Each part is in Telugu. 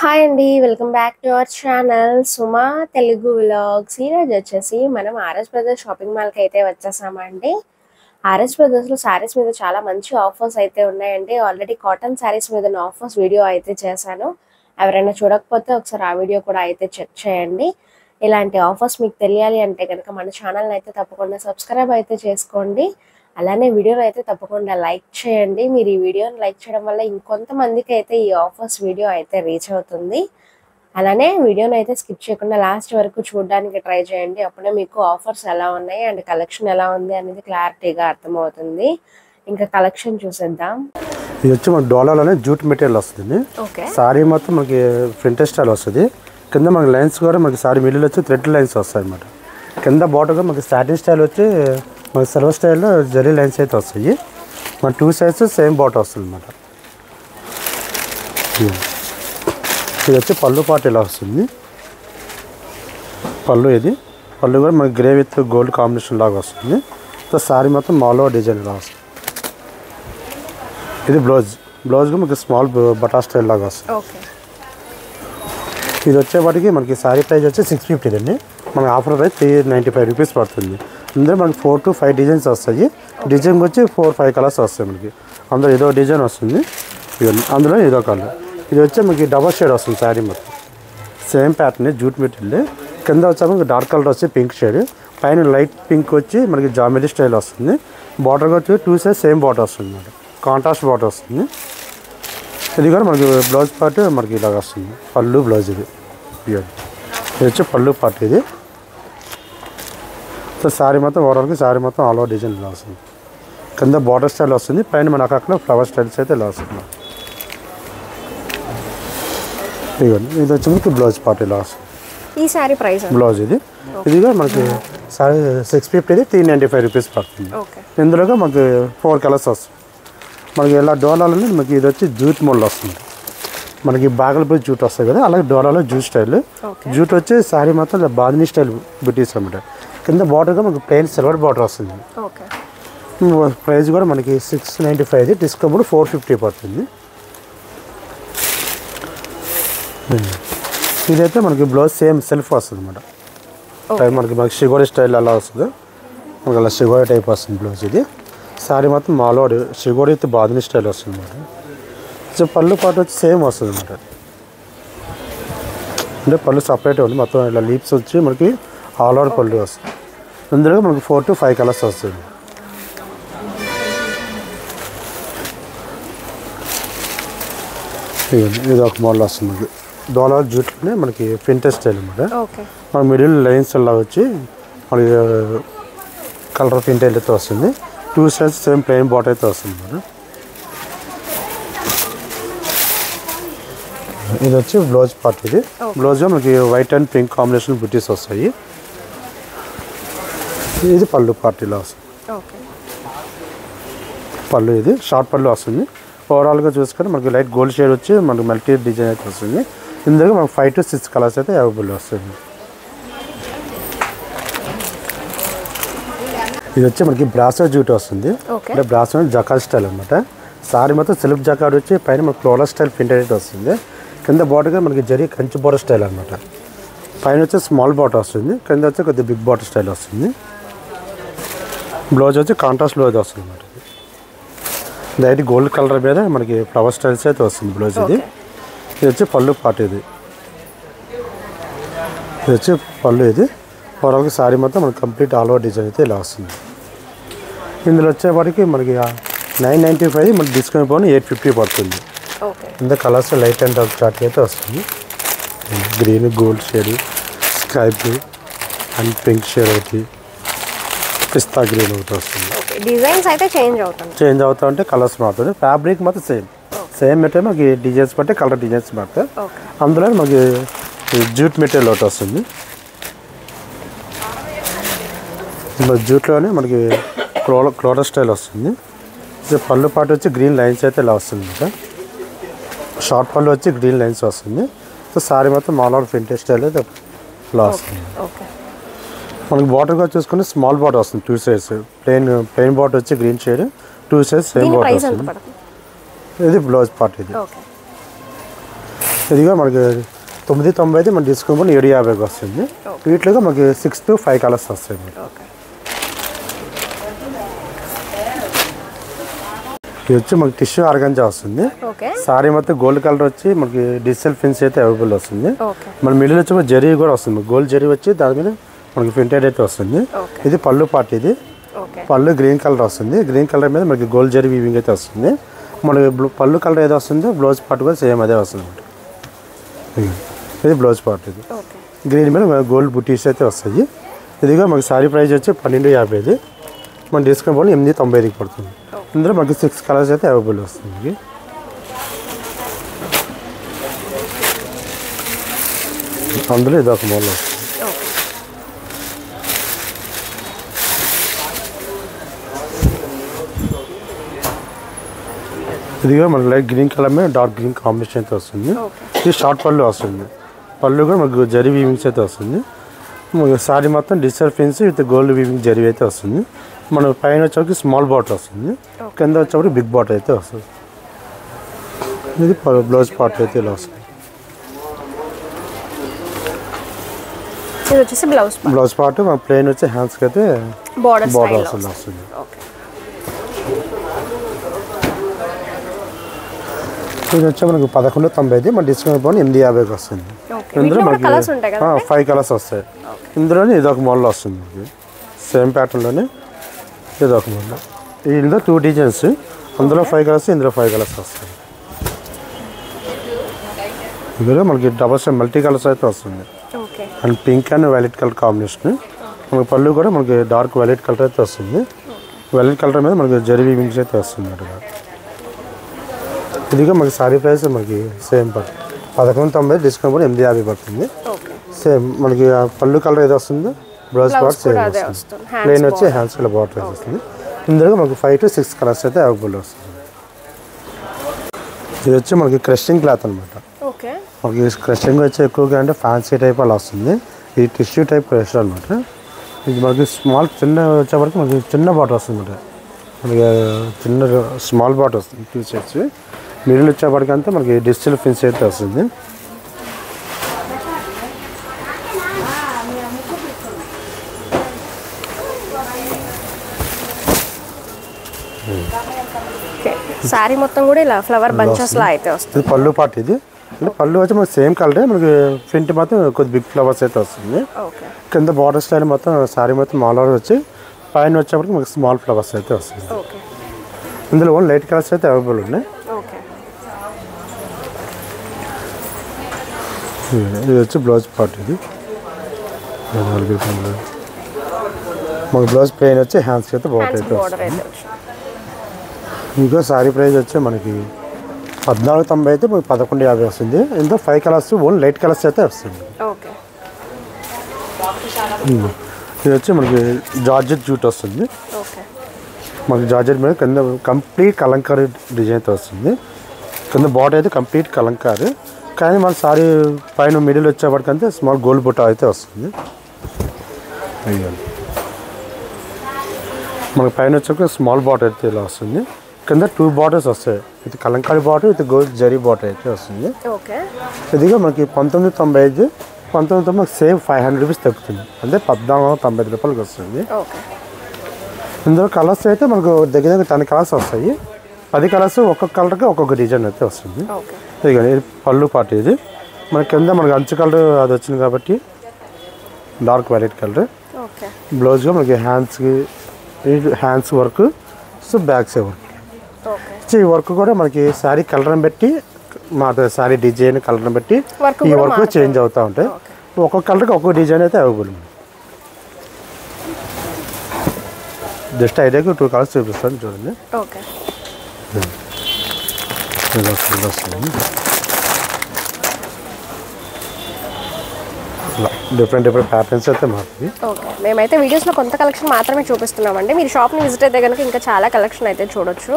హాయ్ అండి, welcome back to our channel Suma Telugu vlogs. ఈరోజు వచ్చేసి మనం ఆర్ఎస్ బ్రదర్స్ షాపింగ్ మాల్కి అయితే వచ్చేసామండి. ఆర్ఎస్ బ్రదర్స్లో శారీస్ మీద చాలా మంచి ఆఫర్స్ అయితే ఉన్నాయండి. ఆల్రెడీ కాటన్ శారీస్ మీద ఆఫర్స్ వీడియో అయితే చేశాను. ఎవరైనా చూడకపోతే ఒకసారి ఆ వీడియో కూడా అయితే చెక్ చేయండి. ఇలాంటి ఆఫర్స్ మీకు తెలియాలి అంటే కనుక మన ఛానల్ని అయితే తప్పకుండా సబ్స్క్రైబ్ అయితే చేసుకోండి. అలానే వీడియోని అయితే తప్పకుండా లైక్ చేయండి. మీరు ఈ వీడియోని లైక్ చేయడం వల్ల ఇంకొంతమందికి అయితే ఈ ఆఫర్స్ వీడియో అయితే రీచ్ అవుతుంది. అలానే వీడియోని అయితే స్కిప్ చేయకుండా లాస్ట్ వరకు చూడడానికి ట్రై చేయండి. అప్పుడే మీకు ఆఫర్స్ ఎలా ఉన్నాయి అండ్ కలెక్షన్ ఎలా ఉంది అనేది క్లారిటీగా అర్థమవుతుంది. ఇంకా కలెక్షన్ చూసేద్దాం. ఇది వచ్చి మనకి డోలాలోనే జూట్ మెటీరియల్ వస్తుంది. సారీ మొత్తం మనకి ప్రింటెడ్ స్టైల్ వస్తుంది. కింద మనకి లైన్స్ కూడా మనకి సారీ మిడిల్ వచ్చి థ్రెడ్ లైన్స్ వస్తాయి అన్నమాట. కింద బాటర్గా మనకి సాటిన్ స్టైల్ వచ్చి మన సిల్వర్ స్టైల్లో జరీ లైన్స్ అయితే వస్తాయి. మన టూ సైడ్స్ సేమ్ బాటర్ వస్తుంది అన్నమాట. ఇది వచ్చి పళ్ళు పాటు ఇలా వస్తుంది. పళ్ళు కూడా మనకి గ్రే విత్ గోల్డ్ కాంబినేషన్ లాగా వస్తుంది. సో సారీ మొత్తం మాలో డిజైన్ ఇలా వస్తుంది. ఇది బ్లౌజ్గా మనకి స్మాల్ బటా స్టైల్ లాగా వస్తుంది. ఇది వచ్చేవాటికి మనకి సారీ ప్రైస్ వచ్చి 650 అండి. మన ఆఫర్ ప్రైస్ 395 రూపీస్ పడుతుంది. అందులో మనకి 4 to 5 డిజైన్స్ వస్తాయి. డిజైన్ వచ్చి 4-5 కలర్స్ వస్తాయి మనకి. అందులో ఏదో డిజైన్ వస్తుంది, అందులో ఏదో కలర్. ఇది వచ్చి మనకి డబల్ షేడ్ వస్తుంది శారీ మొత్తం. Same pattern jute material. కింద వచ్చి మనకి డార్క్ కలర్ వచ్చి పింక్ షేడ్, పైన లైట్ పింక్ వచ్చి మనకి జామెట్రీ స్టైల్ వస్తుంది. బార్డర్ వచ్చి టూ సైడ్ సేమ్ బార్డర్ వస్తుంది అన్నమాట. కాంట్రాస్ట్ బార్డర్ వస్తుంది. ఇది కూడా మనకి బ్లౌజ్ పార్ట్ మనకి ఇలాగ వస్తుంది. పళ్ళు బ్లౌజ్ ఇది వచ్చి పళ్ళు పార్ట్ ఇది. సో శారీ మొత్తం ఓవరాల్కి శారీ మొత్తం ఆల్ ఓవర్ డిజైన్ ఇలా వస్తుంది. కింద బార్డర్ స్టైల్ వస్తుంది, పైన మనకు అక్కడ ఫ్లవర్ స్టైల్స్ అయితే ఇలా వస్తుంది. ఇది వచ్చి మనకి బ్లౌజ్ పార్ట్ ఇలా వస్తుంది. ఈ శారీ ప్రైస్ బ్లౌజ్ ఇది కూడా మనకి సారీ 650, 395 రూపీస్ పడుతుంది. ఇందులోగా మనకి 4 కలర్స్ వస్తుంది. మనకి ఇలా డోలాలని మనకి ఇది వచ్చి జూట్ మోడల్ వస్తుంది. మనకి బాగల్పూర్ జూట్ వస్తాయి కదా, అలాగే డోలాలో జూట్ స్టైల్. జూట్ వచ్చి శారీ మొత్తం బాందినీ స్టైల్ బుటీస్ అన్నమాట. కింద బార్డర్గా మనకి ప్లెయిన్ సిల్వర్ బార్డర్ వస్తుంది. ప్రైస్ కూడా మనకి 695, డిస్కౌంట్ 450 పడుతుంది. ఇదైతే మనకి బ్లౌజ్ సేమ్ సెల్ఫ్ వస్తుంది అన్నమాట. మనకి షిగోరి స్టైల్ అలా వస్తుంది. మనకి అలా షిగోరి టైప్ వస్తుంది బ్లౌజ్ ఇది. శారీ మొత్తం మాలోడ్ షిగోరి అయితే బాందినీ స్టైల్ వస్తుంది అన్నమాట. సో పళ్ళు పాటు వచ్చి సేమ్ వస్తుంది అన్నమాట. అంటే పళ్ళు సపరేట్ ఉంది మొత్తం. ఇలా లీప్స్ వచ్చి మనకి ఆల్ ఓవర్ పళ్ళు వస్తుంది. ఇందులో మనకి 4 to 5 కలర్స్ వస్తుంది. ఇది ఒక మోడల్ వస్తుంది మనకి. డోలార్ జూట్లోనే మనకి ప్రింటెడ్ స్టైల్ అన్నమాట. మన మిడిల్ లైన్స్ అలా వచ్చి మనకి కలర్ ప్రింట్ అయితే వస్తుంది. Two sides same plain barter అయితే వస్తుంది అన్నమాట. ఇది వచ్చి బ్లౌజ్ పార్ట్. ఇది బ్లౌజ్లో మనకి వైట్ అండ్ పింక్ కాంబినేషన్ బుటీస్ వస్తాయి. ఇది పళ్ళు పార్ట్ ఇలా వస్తుంది. పళ్ళు ఇది షార్ట్ పళ్ళు వస్తుంది. ఓవరాల్గా చూసుకొని మనకి లైట్ గోల్డ్ షేడ్ వచ్చి మనకి మల్టీ డిజైన్ అయితే వస్తుంది. ఇందులో మనకి 5 to 6 కలర్స్ అయితే అవైలబుల్ వస్తుంది. ఇది వచ్చి మనకి బ్రాసో జూట్ వస్తుంది. అంటే బ్రాసో జకాడ్ స్టైల్ అనమాట. సారీ మొత్తం సిల్క్ జకాడ్ వచ్చి పైన మనకి ఫ్లోరల్ స్టైల్ ప్రింటెడ్ అయితే వస్తుంది. కింద బార్డర్గా మనకి జరీ కంచి బార్డర్ స్టైల్ అనమాట. పైన వచ్చి స్మాల్ బార్డర్ వస్తుంది, కింద వచ్చి కొద్దిగా బిగ్ బార్డర్ స్టైల్ వస్తుంది. బ్లౌజ్ వచ్చి కాంట్రాస్ట్ బ్లౌజ్ వస్తుంది అన్నమాట. లైట్ గోల్డ్ కలర్ మీద మనకి ఫ్లవర్ స్టైల్స్ అయితే వస్తుంది బ్లౌజ్ ఇది. ఇది వచ్చి పళ్ళు పార్ట్. ఇది వచ్చి పళ్ళు. ఇది ఓవరాల్గా శారీ మొత్తం మనకి కంప్లీట్ ఆల్ ఓవర్ డిజైన్ అయితే ఇలా వస్తుంది. ఇందులో వచ్చేవాడికి మనకి 995, మనకి డిస్కౌంట్ పోనీ 850 పడుతుంది. ఇంత colours light and dark chart అయితే వస్తుంది. Green, gold shade, sky blue and pink shade ఒకటి, పిస్తా గ్రీన్ ఒకటి వస్తుంది. డిజైన్స్ అయితే చేంజ్ అవుతా ఉంటే కలర్స్ మారుతుంది. ఫ్యాబ్రిక్ మాత్రం సేమ్ మెటీరియల్. మనకి డిజైన్స్ బట్టి కలర్ డిజైన్స్ మారుతాయి. అందులో మనకి జూట్ మెటీరియల్ ఒకటి వస్తుంది. జూట్లోనే మనకి క్లోరల్ స్టైల్ వస్తుంది. పళ్ళు పాటు వచ్చి గ్రీన్ లైన్స్ అయితే ఇలా వస్తుంది అనమాట. షార్ట్ పళ్ళు వచ్చి గ్రీన్ లైన్స్ వస్తుంది. సో సారీ మొత్తం ఆల్ ఓవర్ ప్రింటెడ్ స్టైల్ అయితే ఇలా వస్తుంది. మనకి బార్డర్గా చూసుకుంటే స్మాల్ బార్డర్ వస్తుంది. టూ సైడ్స్ ప్లెయిన్ బార్డర్ వచ్చి green shade, two sides same border వస్తుంది. ఇది బ్లౌజ్ పార్ట్. ఇది ఇదిగా మనకి 990 అయితే మనం డిస్కౌంట్ 750కి వస్తుంది. వీటిలో మనకి 6 to 5 కలర్స్ వస్తాయి. ఇది వచ్చి మనకి టిష్యూ ఆర్గంజా వస్తుంది. సారీ మొత్తం గోల్డ్ కలర్ వచ్చి మనకి డిజిటల్ ఫిన్స్ అయితే అవైలబుల్ వస్తుంది. మన మిడిల్ వచ్చి జరీ కూడా వస్తుంది, గోల్డ్ జరీ వచ్చి దాని మీద మనకి ప్రింటెడ్ అయితే వస్తుంది. ఇది పళ్ళు పార్ట్, ఇది పళ్ళు గ్రీన్ కలర్ వస్తుంది. గ్రీన్ కలర్ మీద మనకి గోల్డ్ జరీ వీవింగ్ అయితే వస్తుంది. మనకి పళ్ళు కలర్ ఏదో వస్తుంది, బ్లౌజ్ పార్ట్ కూడా సేమ్ అదే వస్తుంది. ఇది బ్లౌజ్ పార్ట్, ఇది గ్రీన్ మీద మనకి గోల్డ్ బుటీస్ అయితే వస్తాయి. ఇదిగా మనకి సారీ ప్రైస్ వచ్చి 1250, మన డిస్కౌంట్ పోయి 895కి పడుతుంది. ఇందులో మనకి 6 కలర్స్ అయితే అవైలబుల్ వస్తుంది. అందులో ఇది ఒక మోడల్ వస్తుంది. ఇదిగా మనకి లైట్ గ్రీన్ కలర్ మీద డార్క్ గ్రీన్ కాంబినేషన్ అయితే వస్తుంది. ఇది షార్ట్ పళ్ళు వస్తుంది. పళ్ళు కూడా మనకు జరీ వీవింగ్స్ అయితే వస్తుంది. మనకి సారీ మొత్తం డిజిటల్ ఫిన్స్ విత్ గోల్డ్ వీవింగ్ జరీ అయితే వస్తుంది. మన పైన వచ్చేసరికి స్మాల్ బాటర్ వస్తుంది, కింద వచ్చేప్పుడు బిగ్ బాటర్ అయితే వస్తుంది. ఇది బ్లౌజ్ పార్ట్ అయితే ఇలా వస్తుంది. బ్లౌజ్ పార్ట్ మన ప్లెయిన్ వచ్చి హ్యాండ్స్కి అయితే బార్డర్ వస్తుంది. ఇది వచ్చి మనకు 1190, మన డిస్కౌంట్ పోయి 850కి వస్తుంది. ఇందులో మనకి 5 కలర్స్ వస్తాయి. ఇందులోనే ఇది ఒక మోడల్ వస్తుంది, సేమ్ ప్యాటర్న్లోనే ఇది ఒక మోడల్. ఇందులో 2 డిజైన్స్, అందులో 5 కలర్స్, ఇందులో 5 కలర్స్ వస్తాయి. ఇందులో మనకి డబల్ షేడ్ మల్టీ కలర్స్ అయితే వస్తుంది. And pink and violet colour combination. మనకి పళ్ళు కూడా మనకి డార్క్ వైలెట్ కలర్ అయితే వస్తుంది. వైలెట్ కలర్ మీద మనకి జరీ వీవింగ్స్ అయితే వస్తుంది. ఇదిగా మనకి సారీ ప్రైస్ మనకి సేమ్ పడుతుంది, 1190, డిస్కౌంట్ కూడా 850 పడుతుంది. సేమ్ మనకి పళ్ళు కలర్ ఏదో వస్తుంది, బ్లౌజ్ పార్ట్ సేమ్ వస్తుంది. ప్లెయిన్ వచ్చి హ్యాండ్స్ కలర్ బాటర్ వస్తుంది. ఇందులో మనకి 5 to 6 కలర్స్ అయితే అవైలబుల్ వస్తుంది. ఇది వచ్చి మనకి క్రషింగ్ క్లాత్ అనమాట. మనకి క్రషింగ్ వచ్చి ఎక్కువగా అంటే ఫ్యాన్సీ టైప్ అలా వస్తుంది. ఇది టిష్యూ టైప్ క్రష్ అనమాట. ఇది మనకి స్మాల్ చిన్న వచ్చేవరకు మనకి చిన్న బాటర్ వస్తుంది అనమాట. మనకి చిన్న స్మాల్ బాటర్ వస్తుంది 2 sets. మిడిల్ వచ్చేప్పటికంతా మనకి డిజిటల్ ఫిన్స్ అయితే వస్తుంది. సారీ మొత్తం కూడా ఇలా ఫ్లవర్ బంచెస్ లా అయితే వస్తుంది. ఇది పళ్ళు పార్ట్, ఇది అంటే పళ్ళు వచ్చి మనకి సేమ్ కలరే, మనకి ప్రింట్ మాత్రం కొద్ది బిగ్ ఫ్లవర్స్ అయితే వస్తుంది. కింద బార్డర్ స్టైల్ మొత్తం సారీ మొత్తం ఆల్ ఓవర్ వచ్చి పైన వచ్చేప్పటికి మనకి స్మాల్ ఫ్లవర్స్ అయితే వస్తుంది. ఇందులో ఓన్ లైట్ కలర్స్ అయితే అవైలబుల్ ఉన్నాయి. ఇది వచ్చి బ్లౌజ్ పార్ట్, ఇది మనకి బ్లౌజ్ ప్లెయిన్ వచ్చి హ్యాండ్స్కి అయితే బార్డర్ అయితే వస్తుంది. ఇంకో సారీ ప్రైస్ వచ్చి మనకి 1490 అయితే 1150 వస్తుంది. ఇందులో 5 కలర్స్ ఓన్ లైట్ కలర్స్ అయితే వస్తుంది. ఇది వచ్చి మనకి జార్జెట్ జూట్ వస్తుంది. మనకి జార్జెట్ మీద కింద కంప్లీట్ కలంకారీ డిజైన్ అయితే వస్తుంది. కింద బార్డర్ అయితే కంప్లీట్ కలంకారీ, కానీ మన సారీ పైన మిడిల్ వచ్చేప్పటికంటే స్మాల్ గోల్డ్ బుట్ట అయితే వస్తుంది. మనకి పైన వచ్చాక స్మాల్ బార్డర్ అయితే ఇలా వస్తుంది. కింద 2 బార్డర్స్ వస్తాయి, ఇది కలంకారీ బార్డర్, ఇది గోల్డ్ జరీ బార్డర్ అయితే వస్తుంది. ఇదిగా మనకి 1995, 1990 మనకి సేమ్ 500 రూపీస్ తగ్గుతుంది, అంటే 1495 రూపాయలకి వస్తుంది. ఇందులో కలర్స్ అయితే మనకు దగ్గర దగ్గర 10 కలర్స్ వస్తాయి. 10 కలర్స్ ఒక్కొక్క కలర్కి ఒక్కొక్క డిజైన్ అయితే వస్తుంది. ఇది కానీ పళ్ళు పార్ట్, ఇది మన కింద మనకి అంచు కలర్ అది వచ్చింది కాబట్టి డార్క్ వైలెట్ కలర్. బ్లౌజ్గా మనకి hands work, so backs work. ఈ వర్క్ కూడా మనకి శారీ కలర్ని బట్టి మా శారీ డిజైన్ కలర్ని బట్టి ఈ వర్క్ చేంజ్ అవుతూ ఉంటాయి. ఒక్కొక్క కలర్కి ఒక్కొక్క డిజైన్ అయితే అవైలబుల్ ఉంది. జస్ట్ ఐడియాకి 2 కలర్స్ చూపిస్తాను చూడండి. డిఫరెంట్ ప్యాటర్న్స్ అయితే మారుతుంది. మేమైతే వీడియోస్లో కొంత కలెక్షన్ మాత్రమే చూపిస్తున్నామండి. మీరు షాప్ని విజిట్ అయితే కనుక ఇంకా చాలా కలెక్షన్ అయితే చూడొచ్చు.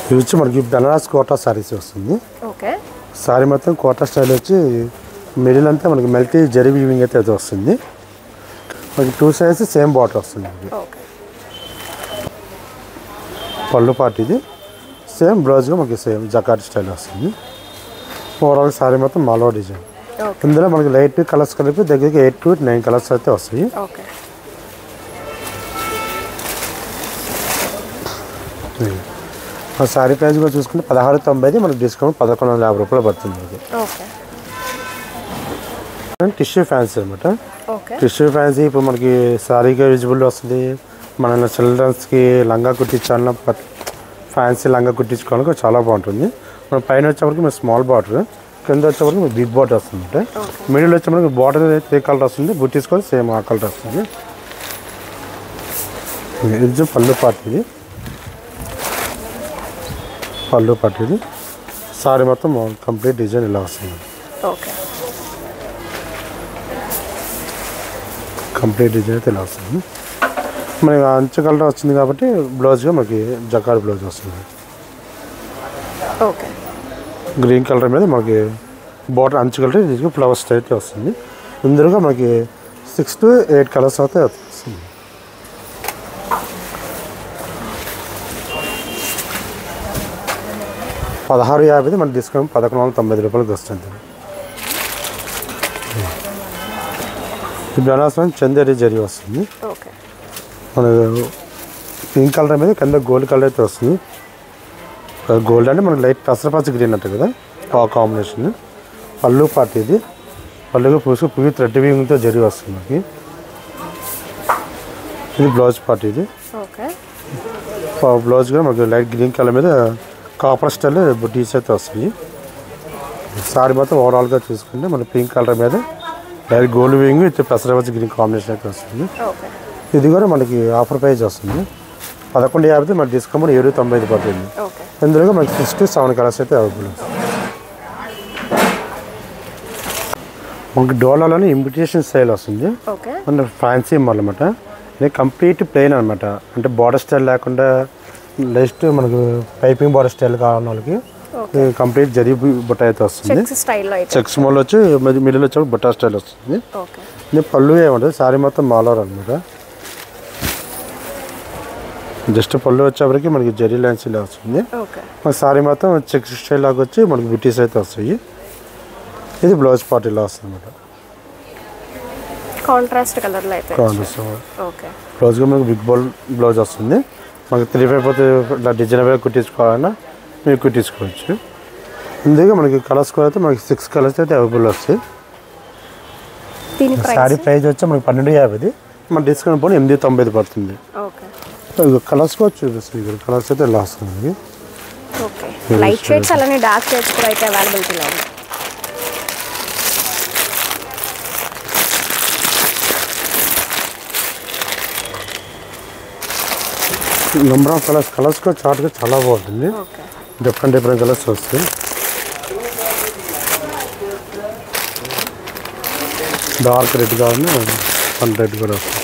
ఇది వచ్చి మనకి బెనారస్ కోటా సారీస్ వస్తుంది. సారీ మొత్తం కోటా స్టైల్ వచ్చి మిడిల్ అంతా మనకి మల్టీ జరీ వీవింగ్ అయితే వస్తుంది. మనకి 2 సైడ్స్ సేమ్ బార్డర్ వస్తుంది. పళ్ళు పార్ట్, ఇది సేమ్ బ్లౌజ్గా మనకి సేమ్ జకాట్ స్టైల్ వస్తుంది. ఓవరాల్ సారీ మొత్తం మాల్వా డిజైన్. ఇందులో మనకి లైట్ కలర్స్ కలిపి దగ్గరికి 8 to 9 కలర్స్ అయితే వస్తాయి. సారీ ప్రైస్ కూడా చూసుకుంటే 1690, మనకి డిస్కౌంట్ 1150 రూపాయలు పడుతుంది. టిష్యూ ఫ్యాన్సీ అనమాట. టిష్యూ ఫ్యాన్సీ ఇప్పుడు మనకి సారీగా విజిబుల్ వస్తుంది. మన చిల్డ్రన్స్కి లంగా కుట్టించాలన్న ఫ్యాన్సీ లంగా కుట్టించుకోవడానికి చాలా బాగుంటుంది. మన పైన వచ్చేప్పటికి మన స్మాల్ బార్డర్, కింద వచ్చేప్పటికి మన బిగ్ బార్డర్ వస్తుంది. అంటే మిడిల్ వచ్చేప్పటికి బార్డర్ అయితే 3 కలర్ వస్తుంది, బుట్టీస్ కూడా సేమ్ ఆ కలర్ వస్తుంది. ఇది పళ్ళు పార్ట్, ఇది పళ్ళు పార్ట్. ఇది సారీ మొత్తం కంప్లీట్ డిజైన్ ఇలా వస్తుంది. కంప్లీట్ డిజైన్ అయితే ఇలా వస్తుంది. మనకి అంచు కలర్ వచ్చింది కాబట్టి బ్లౌజ్గా మనకి జకాడ్ బ్లౌజ్ వస్తుంది. గ్రీన్ కలర్ మీద మనకి బార్డర్ అంచు కలర్ ఫ్లవర్ స్టైల్ వస్తుంది. ఇందులో మనకి 6 to 8 కలర్స్ అయితే వస్తుంది. $1650 మన డిస్కౌంట్ 1190 రూపాయలకి వస్తుంది. ఈ బనారస్ చందేరి జరీ వస్తుంది. మన పింక్ కలర్ మీద కింద గోల్డ్ కలర్ అయితే వస్తుంది. గోల్డ్ అంటే మనకి లైట్ పెసరపచ్చ గ్రీన్ అంటే కదా, ఆ కాంబినేషన్. పళ్ళు పార్ట్, ఇది పళ్ళుగా పువ్వు థ్రెడ్ వీవింగ్తో జరీ వస్తుంది మనకి. ఇది బ్లౌజ్ పార్ట్. ఇది బ్లౌజ్గా మనకి లైట్ గ్రీన్ కలర్ మీద కాపర్ స్టైల్ బుటీస్ అయితే వస్తాయి. సారీ మొత్తం ఓవరాల్గా చూసుకుంటే మన పింక్ కలర్ మీద లైట్ గోల్డ్ వీవింగ్ విత్ పెసరపచ్చ గ్రీన్ కాంబినేషన్ అయితే వస్తుంది. ఇది కూడా మనకి ఆఫర్ ప్రైస్ వస్తుంది. 1150 మన డిస్కౌంట్ 790 పడుతుంది. ఇందులో మనకి 6 to 7 కలర్స్ అయితే అవైలబుల్. మనకి డోలాలోనే ఇన్విటేషన్ స్టైల్ వస్తుంది. మన ఫ్యాన్సీ అనమాట. ఇది కంప్లీట్ ప్లెయిన్ అనమాట. అంటే బార్డర్ స్టైల్ లేకుండా నెక్స్ట్ మనకు పైపింగ్ బార్డర్ స్టైల్ కావాలని వాళ్ళకి కంప్లీట్ జరీ బుట్ట అయితే వస్తుంది. చెక్స్ మోల్ వచ్చి మిడిల్ వచ్చి బుట్ట స్టైల్ వస్తుంది. ఇది పళ్ళు ఏమంటుంది, సారీ మొత్తం మాలర్ అనమాట. జస్ట్ పళ్ళు వచ్చేప్పటికి మనకి జరీ లైన్స్ ఇలా వస్తుంది. మన సారీ మొత్తం చెక్స్ స్టైల్ లాగా వచ్చి మనకి బుటీస్ అయితే వస్తాయి. ఇది బ్లౌజ్ పార్ట్ ఇలా వస్తుంది అనమాట. కాంట్రాస్ట్ కలర్లో అయితే బ్లౌజ్గా మనకి బిగ్ బోల్ బ్లౌజ్ వస్తుంది. మనకి 3/4 ఇలా డిజైన్ కుట్టించుకోవాలన్నా మీరు కుట్టించుకోవచ్చు. ఇందులో మనకి కలర్స్ కూడా అయితే మనకి 6 కలర్స్ అయితే అవైలబుల్ వస్తాయి. సారీ ప్రైస్ వచ్చి మనకి 1250, మన డిస్కౌంట్ పోనీ 890 పడుతుంది. కలర్స్ కూడా చూపిస్తుంది. కలర్స్ అయితే ఇలా వస్తుంది. లైట్ షేడ్స్ అలానే డార్క్ షేడ్స్ కూడా అయితే అవైలబిలిటీలో ఉంది. నెంబర్ ఆఫ్ కలర్స్ కూడా చార్ట్గా చాలా బాగుంటుంది. డిఫరెంట్ కలర్స్ వస్తాయి. డార్క్ రెడ్ కావాలి, ఫన్ రెడ్ కూడా వస్తుంది.